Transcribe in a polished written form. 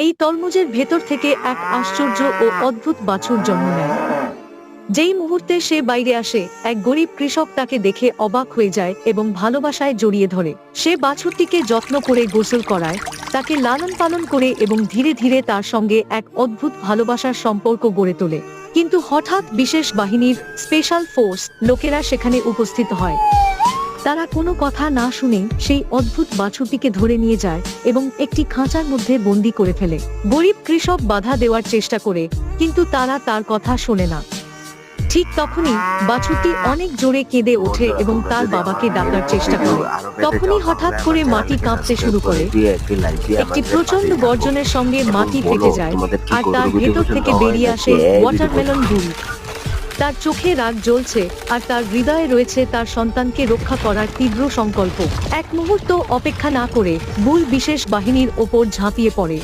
এই তরমুজের ভেতর থেকে এক আশ্চর্য ও অদ্ভুত বাছুর জন্ম নেয়। যেই মুহূর্তে সে বাইরে আসে, এক গরিব কৃষক তাকে দেখে অবাক হয়ে যায় এবং ভালোবাসায় জড়িয়ে ধরে। সে বাছুরটিকে যত্ন করে গোসল করায়, তাকে লালন পালন করে এবং ধীরে ধীরে তার সঙ্গে এক অদ্ভুত ভালোবাসার সম্পর্ক গড়ে তোলে। কিন্তু হঠাৎ বিশেষ বাহিনীর স্পেশাল ফোর্স লোকেরা সেখানে উপস্থিত হয়। তারা কোনো কথা না শুনে সেই অদ্ভুত বাছুরটিকে ধরে নিয়ে যায় এবং একটি খাঁচার মধ্যে বন্দী করে ফেলে। গরিব কৃষক বাধা দেওয়ার চেষ্টা করে, কিন্তু তারা তার কথা শোনে না। ঠিক তখনই বাছুরটি অনেক জোরে কেঁদে ওঠে এবং তার বাবাকে ডাকার চেষ্টা করে। তখনই হঠাৎ করে মাটি কাঁপতে শুরু করে। একটি প্রচন্ড গর্জনের সঙ্গে মাটি ফেটে যায়, আর তার ভেতর থেকে বেরিয়ে আসে ওয়াটারমেলন বুল। তার চোখে রাগ জ্বলছে, আর তার হৃদয়ে রয়েছে তার সন্তানকে রক্ষা করার তীব্র সংকল্প। এক মুহূর্ত অপেক্ষা না করে বুল বিশেষ বাহিনীর ওপর ঝাঁপিয়ে পড়ে।